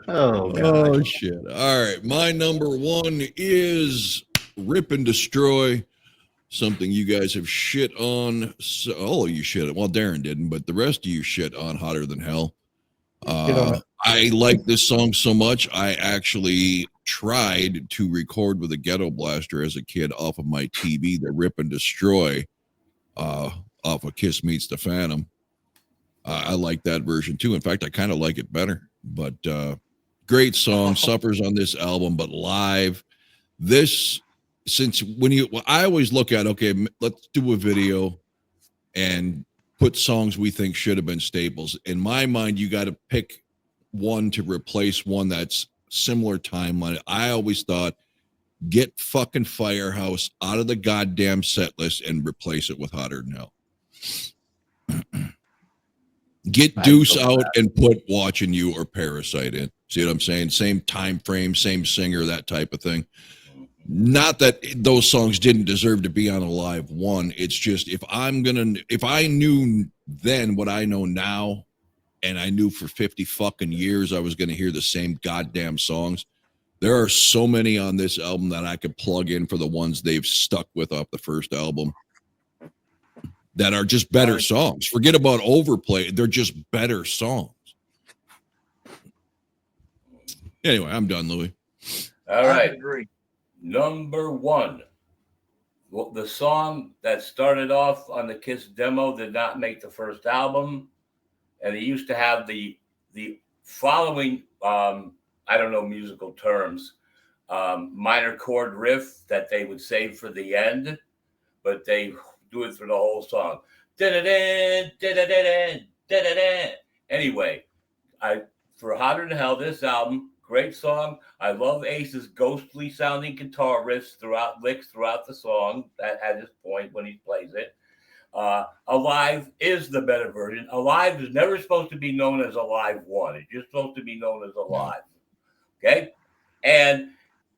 Oh, shit. All right. My number 1 is Rip and Destroy. Something you guys have shit on. So, all of you shit. Well, Darren didn't, but the rest of you shit on Hotter Than Hell. I like this song so much. I actually tried to record with a ghetto blaster as a kid off of my TV, the Rip and Destroy off of Kiss Meets the Phantom. I like that version too. In fact, I kind of like it better, but great song. Suffers on this album, but live, this, since I always look at, okay, let's do a video and put songs we think should have been staples. In my mind, you got to pick one to replace one that's similar timeline. I always thought, get fucking Firehouse out of the goddamn set list and replace it with Hotter Than Hell. Get Deuce out and put Watching You or Parasite in. See what I'm saying? Same time frame, same singer, that type of thing. Not that those songs didn't deserve to be on a live one. It's just if I knew then what I know now, and I knew for 50 fucking years I was going to hear the same goddamn songs, there are so many on this album that I could plug in for the ones they've stuck with off the first album that are just better songs. Forget about overplay. They're just better songs. Anyway, I'm done, Louis. All right. I agree. Number 1. Well, the song that started off on the Kiss demo did not make the first album. And they used to have the following, I don't know musical terms, minor chord riff that they would save for the end, but they do it through the whole song. Anyway, for Hotter Than Hell, this album, great song. I love Ace's ghostly sounding guitar riffs licks throughout the song. That at his point when he plays it. Alive is the better version. Alive is never supposed to be known as Alive 1. It's just supposed to be known as Alive. Okay? And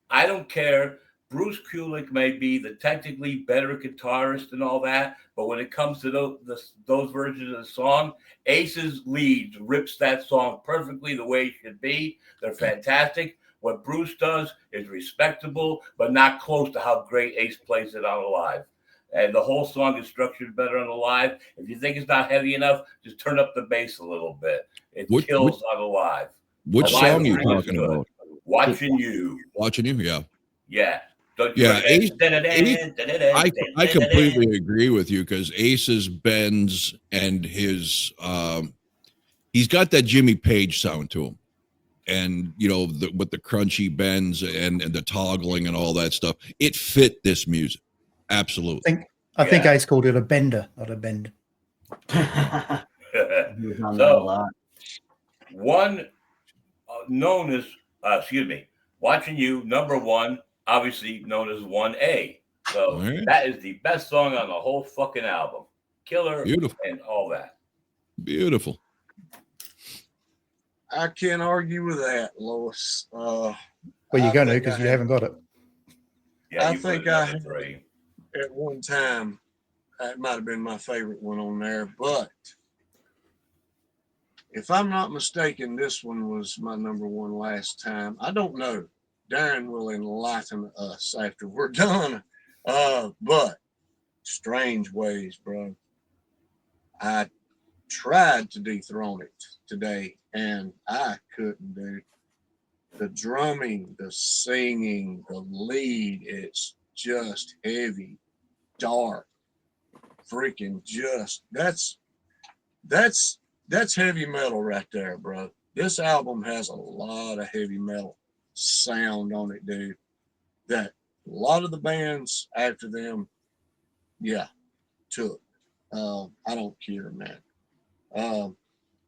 I don't care. Bruce Kulick may be the technically better guitarist and all that, but when it comes to those versions of the song, Ace's lead rips that song perfectly the way it should be. They're fantastic. What Bruce does is respectable, but not close to how great Ace plays it on a live. And the whole song is structured better on the live. If you think it's not heavy enough, just turn up the bass a little bit. It kills on the live. Which song are you talking about? Watching You. Watching You, yeah. Yeah. Yeah, Ace, I completely agree with you because Ace's bends and his he's got that Jimmy Page sound to him. And with the crunchy bends and the toggling and all that stuff, it fit this music. Absolutely. I think Ace called it a bender, not a bend. One known as Watching You, number one, obviously known as 1A. So that is the best song on the whole fucking album. Killer. Beautiful. And all that. Beautiful. I can't argue with that, Lois. Well, you're going to because you haven't got it. Yeah, I think I had at one time, that might have been my favorite one on there, but if I'm not mistaken, this one was my number one last time. I don't know. Darren will enlighten us after we're done. But Strange Ways, bro. I tried to dethrone it today, and I couldn't, dude. The drumming, the singing, the lead, it's just heavy, dark, freaking just, that's heavy metal right there, bro. This album has a lot of heavy metal sound on it, dude, that a lot of the bands after them, took. I don't care, man.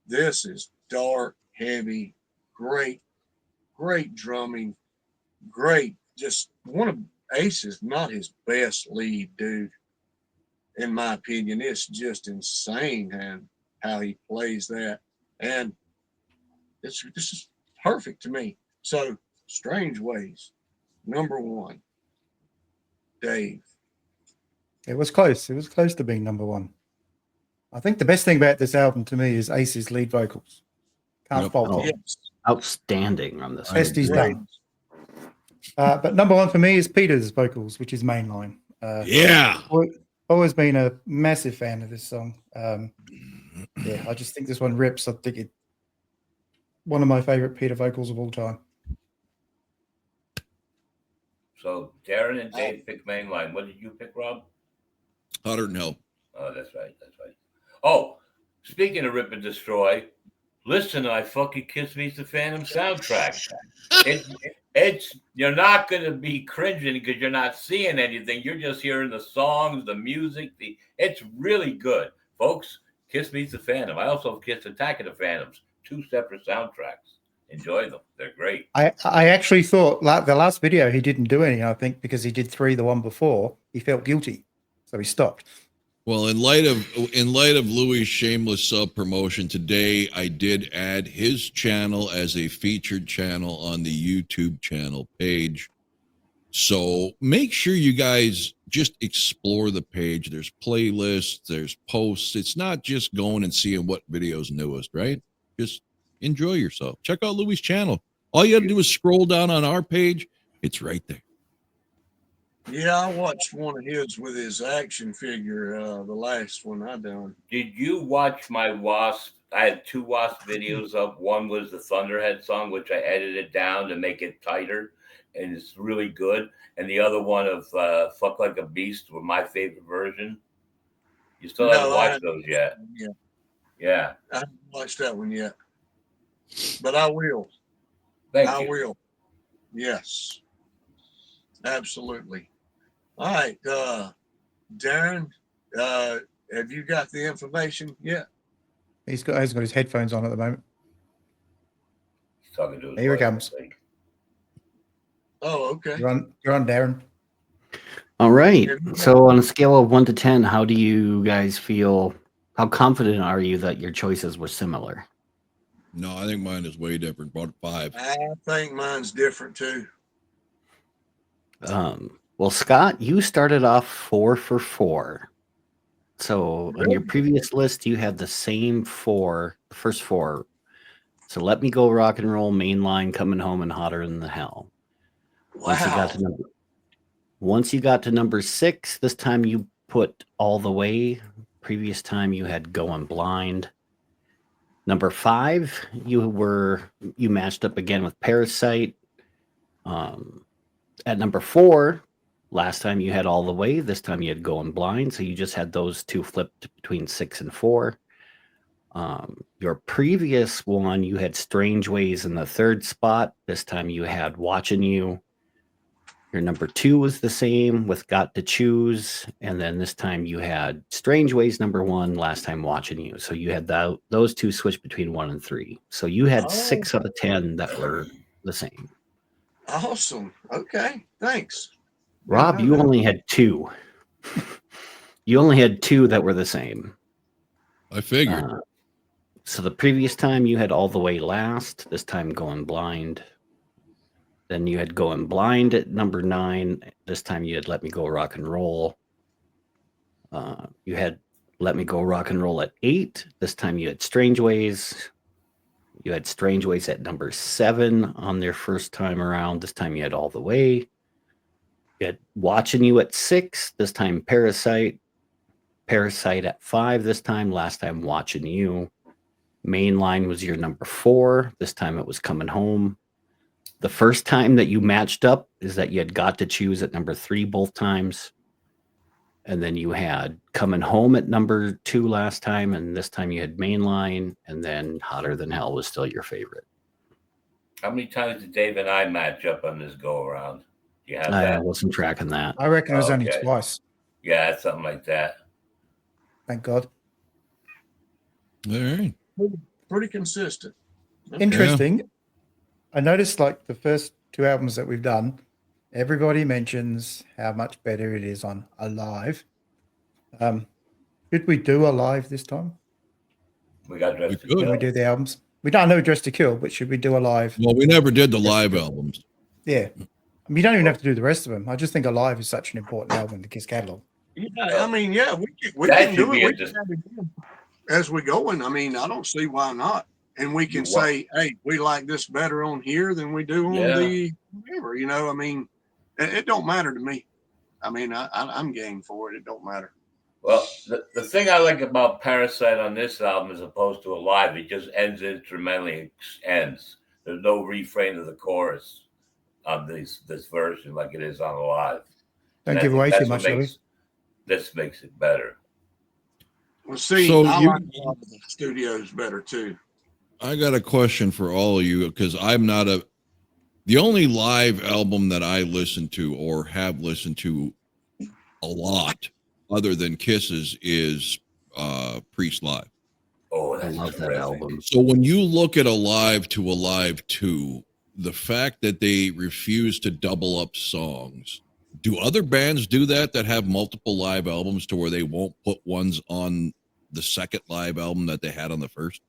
This is dark, heavy, great drumming, great. Just one of Ace's, not his best lead, dude. In my opinion, it's just insane, man, how he plays that, and this is perfect to me. So, Strange Ways, number one. Dave. It was close. It was close to being number one. I think the best thing about this album to me is Ace's lead vocals. Can't fault it. Outstanding on this. Best he's done. But number one for me is Peter's vocals, which is Mainline. Always been a massive fan of this song. I just think this one rips. I think it one of my favorite Peter vocals of all time. So Darren and Dave pick Mainline. What did you pick, Rob? Hotter Than Hell. Oh, that's right. Oh, speaking of Rip and Destroy, listen to I Fucking Kiss Meets the Phantom soundtrack. It's you're not going to be cringing because you're not seeing anything. You're just hearing the songs, the music. It's really good, folks. Kiss Meets the Phantom. I also kissed Attack of the Phantoms. 2 separate soundtracks. Enjoy them. They're great. I actually thought the last video he didn't do any. I think because he did 3 the one before, he felt guilty, so he stopped. Well, in light of Louis' shameless self-promotion today, I did add his channel as a featured channel on the YouTube channel page. So make sure you guys just explore the page. There's playlists, there's posts. It's not just going and seeing what video's newest, right? Just enjoy yourself. Check out Louis' channel. All you have to do is scroll down on our page. It's right there. Yeah, I watched one of his with his action figure, the last one I done. Did you watch my Wasp? I had 2 Wasp videos up. One was the Thunderhead song, which I edited down to make it tighter, and it's really good. And the other one of Fuck Like a Beast was my favorite version. You still haven't watched those yet? Yeah. I haven't watched that one yet, but I will. I will. Yes. Absolutely. All right, Darren, have you got the information yet? He's got his headphones on at the moment. He's talking to his Here he comes. Oh, okay. You're on, Darren. All right. So on a scale of 1 to 10, how do you guys feel? How confident are you that your choices were similar? No, I think mine is way different. About 5. I think mine's different too. Well, Scott, you started off 4 for 4. So on your previous list, you had the same 4, the first 4. So Let Me Go Rock and Roll, Mainline, Coming Home, and Hotter Than the Hell. Once you got to number 6, this time you put All the Way. Previous time you had Goin Blind. Number 5, you matched up again with Parasite. At number 4, last time you had All the Way. This time you had Goin Blind. So you just had those two flipped between 6 and 4. Your previous one, you had Strange Ways in the 3rd spot. This time you had Watching You. Your number 2 was the same with Got to Choose. And then this time you had Strange Ways number 1, last time Watching You. So you had those two switched between 1 and 3. So you had 6 out of 10 that were the same. Awesome. Okay. Thanks. Rob, you only had 2. You only had 2 that were the same. I figured. So the previous time you had All the Way last. This time Goin Blind. Then you had Goin Blind at number 9. This time you had Let Me Go Rock and Roll. You had Let Me Go Rock and Roll at 8. This time you had Strange Ways. You had Strange Ways at number 7 on their first time around. This time you had All the Way. You had Watching You at 6. This time Parasite. Parasite at 5 this time. Last time Watching You. Mainline was your number 4. This time it was Coming Home. The first time that you matched up is that you had Got to Choose at number 3 both times. And then you had Coming Home at number 2 last time. And this time you had Mainline. And then Hotter Than Hell was still your favorite. How many times did Dave and I match up on this go around? Do you have I that? wasn't tracking that. I reckon it was only twice. Yeah, something like that. Thank God. All right. Pretty consistent. Interesting. Yeah. I noticed like the first 2 albums that we've done, everybody mentions how much better it is on Alive. Should we do Alive this time? We got Dressed to Kill. When we do the albums. We don't know Dressed to Kill, but should we do Alive? Well, we never did the live albums. Yeah. I mean, you don't even have to do the rest of them. I just think Alive is such an important album in the Kiss catalog. Yeah, I mean, yeah, we can do it. We can have it as we go. And I mean, I don't see why not. And we can say, hey, we like this better on here than we do on the whatever. You know, I mean, it don't matter to me. I mean, I'm game for it. It don't matter. Well, the thing I like about Parasite on this album as opposed to Alive, it just ends instrumentally, ends. There's no refrain of the chorus on this version like it is on Alive. Don't give away too much, This makes it better. Well, see, so I like the studios better too. I got a question for all of you because I'm not the only live album that I listen to or have listened to a lot other than Kiss's is Priest Live. Oh, I love that album. So when you look at Alive to Alive 2, the fact that they refuse to double up songs, do other bands do that have multiple live albums to where they won't put ones on the second live album that they had on the first?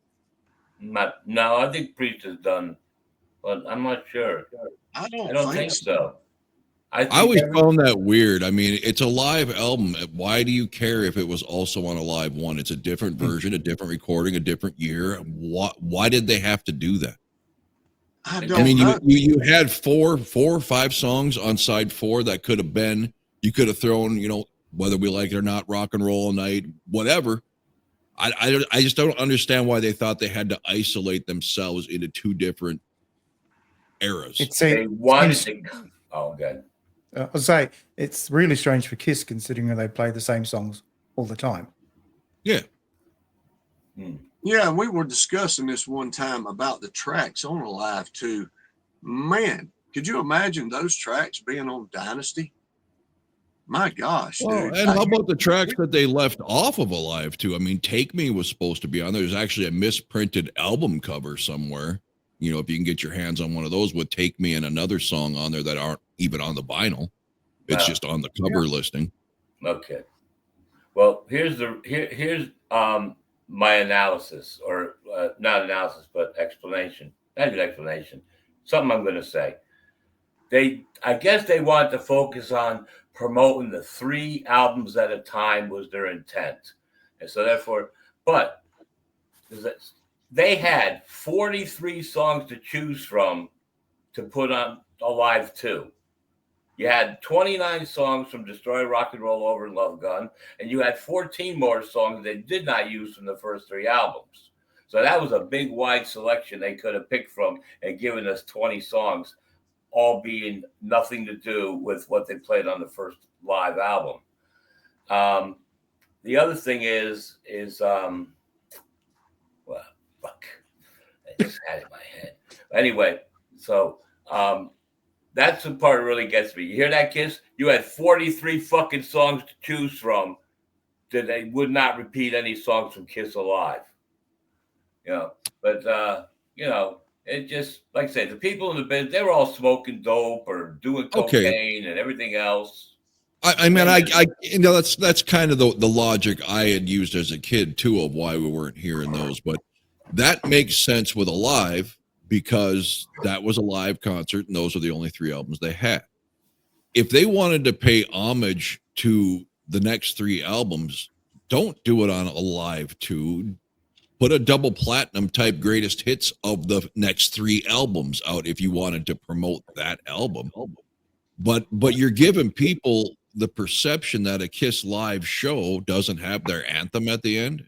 No, I think Priest has done, but I'm not sure. I don't think so. I always found that weird. I mean, it's a live album. Why do you care if it was also on a live one? It's a different version, a different recording, a different year. Why did they have to do that? I mean, you had four or five songs on side 4 that could have been, you could have thrown, you know, whether we like it or not, Rock and Roll Night, whatever. I just don't understand why they thought they had to isolate themselves into 2 different eras. They wanted to. Oh, good. I'll say it's really strange for Kiss considering they play the same songs all the time. Yeah. Yeah, we were discussing this one time about the tracks on Alive too. Man, could you imagine those tracks being on Dynasty? My gosh, dude. And how about the tracks that they left off of Alive too? I mean, Take Me was supposed to be on there. There's actually a misprinted album cover somewhere. You know, if you can get your hands on one of those with Take Me and another song on there that aren't even on the vinyl. It's just on the cover listing. Okay. Well, here's my analysis, or not analysis, but explanation. Not even explanation. Something I'm going to say. I guess they wanted to focus on promoting the 3 albums at a time was their intent. And so therefore, but they had 43 songs to choose from to put on Alive 2. You had 29 songs from Destroy Rock and Roll Over and Love Gun, and you had 14 more songs they did not use from the first 3 albums. So that was a big, wide selection they could have picked from and given us 20 songs, all being nothing to do with what they played on the first live album. The other thing is well, fuck, I just had it in my head. Anyway, so that's the part that really gets me. You hear that, Kiss? You had 43 fucking songs to choose from that they would not repeat any songs from Kiss Alive. You know, but you know, it just, like I said, the people in the band, they were all smoking dope or doing cocaine and everything else. I mean, I you know, that's kind of the logic I had used as a kid too of why we weren't hearing those, but that makes sense with Alive because that was a live concert and those are the only 3 albums they had. If they wanted to pay homage to the next 3 albums, don't do it on Alive 2. Put a double platinum type greatest hits of the next 3 albums out if you wanted to promote that album. But you're giving people the perception that a Kiss live show doesn't have their anthem at the end.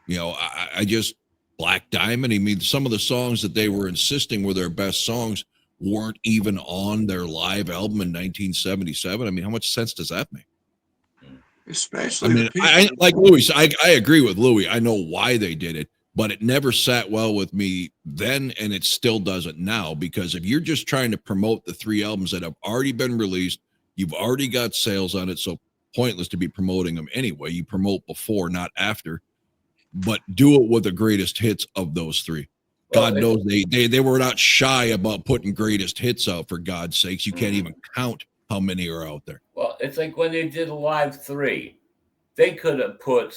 You know, I just Black Diamond. I mean, some of the songs that they were insisting were their best songs weren't even on their live album in 1977. I mean, how much sense does that make? Especially, I mean, I like Louis. I agree with Louis. I know why they did it, but it never sat well with me then, and it still doesn't now. Because if you're just trying to promote the 3 albums that have already been released, you've already got sales on it, so pointless to be promoting them anyway. You promote before, not after, but do it with the greatest hits of those 3. God knows they were not shy about putting greatest hits out. For God's sakes, you can't even count how many are out there. Well, it's like when they did Alive 3, they could have put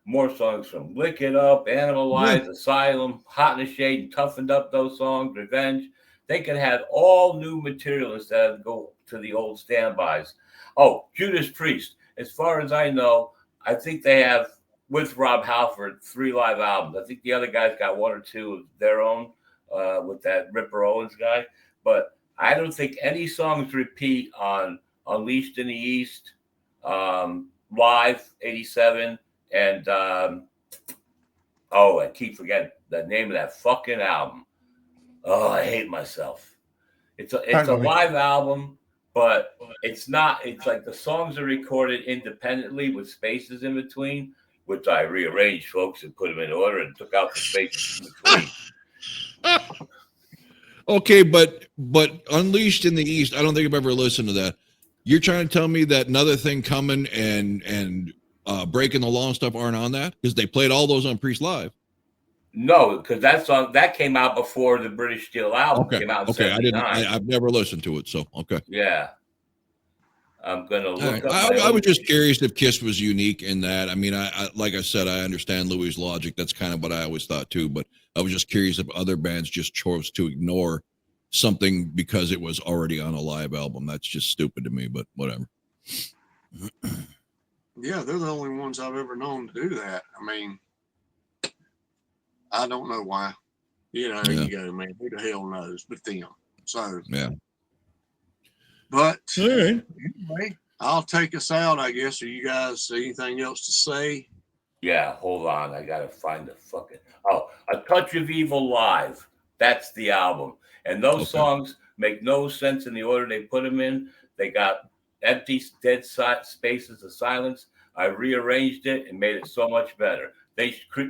more songs from Lick It Up, Animalize, Asylum, Hot in the Shade, and toughened up those songs, Revenge. They could have all new material instead of go to the old standbys. Oh, Judas Priest. As far as I know, I think they have, with Rob Halford, 3 live albums. I think the other guys got 1 or 2 of their own with that Ripper Owens guy. But I don't think any songs repeat on Unleashed in the East, Live 87, and I keep forgetting the name of that fucking album. Oh, I hate myself. It's a live album, but it's not. It's like the songs are recorded independently with spaces in between, which I rearranged, folks, and put them in order and took out the spaces in between. Okay, but Unleashed in the East, I don't think I've ever listened to that. You're trying to tell me that Another Thing Coming and Breaking the Law and stuff aren't on that? Because they played all those on Priest Live. No, because that came out before the British Steel album came out in 79. I've never listened to it, so okay. Yeah. I'm gonna look up. I was just curious if Kiss was unique in that. I mean, I like I said, I understand Louis' logic. That's kind of what I always thought too. But I was just curious if other bands just chose to ignore something because it was already on a live album. That's just stupid to me. But whatever. Yeah, they're the only ones I've ever known to do that. I mean, I don't know why. You know, you go, man. Who the hell knows? But them. So yeah. But anyway, I'll take us out, I guess. Are you guys anything else to say? Yeah, hold on. I gotta find the fucking A Touch of Evil Live. That's the album. And those songs make no sense in the order they put them in. They got empty, dead spaces of silence. I rearranged it and made it so much better.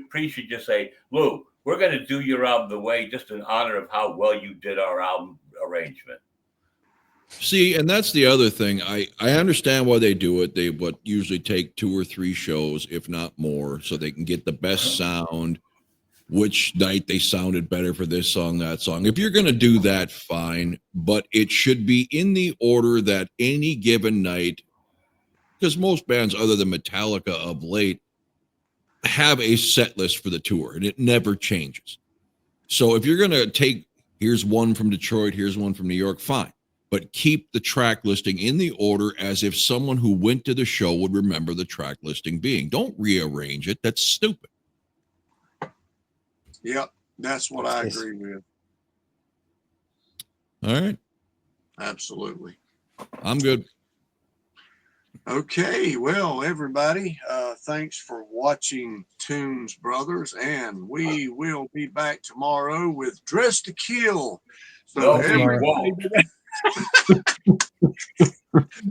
Priest should just say, Lou, we're going to do your album the way, just in honor of how well you did our album arrangement. See, and that's the other thing. I understand why they do it. They would usually take 2 or 3 shows, if not more, so they can get the best sound, which night they sounded better for this song, that song. If you're going to do that, fine, but it should be in the order that any given night, because most bands other than Metallica of late have a set list for the tour, and it never changes. So if you're going to take Here's one from Detroit. Here's one from New York. Fine. But keep the track listing in the order as if someone who went to the show would remember the track listing being. Don't rearrange it. That's stupid. Yep, that's what I agree with. All right. Absolutely. I'm good. Okay, well, everybody, thanks for watching Tunes Brothers, and we will be back tomorrow with Dress to Kill. So No, we everybody, won't.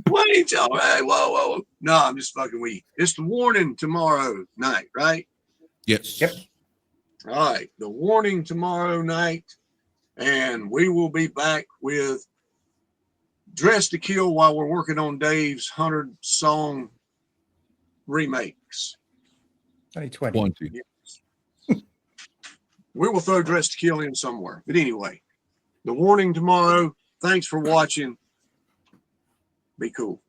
wait, all right, whoa. No, I'm just fucking with you. It's the warning tomorrow night, right? Yes. Yep. All right, the warning tomorrow night, and we will be back with Dress to Kill while we're working on Dave's 100 song remakes. Only 20. 20. Yes. We will throw Dress to Kill in somewhere. But anyway, the warning tomorrow. Thanks for watching. Be cool.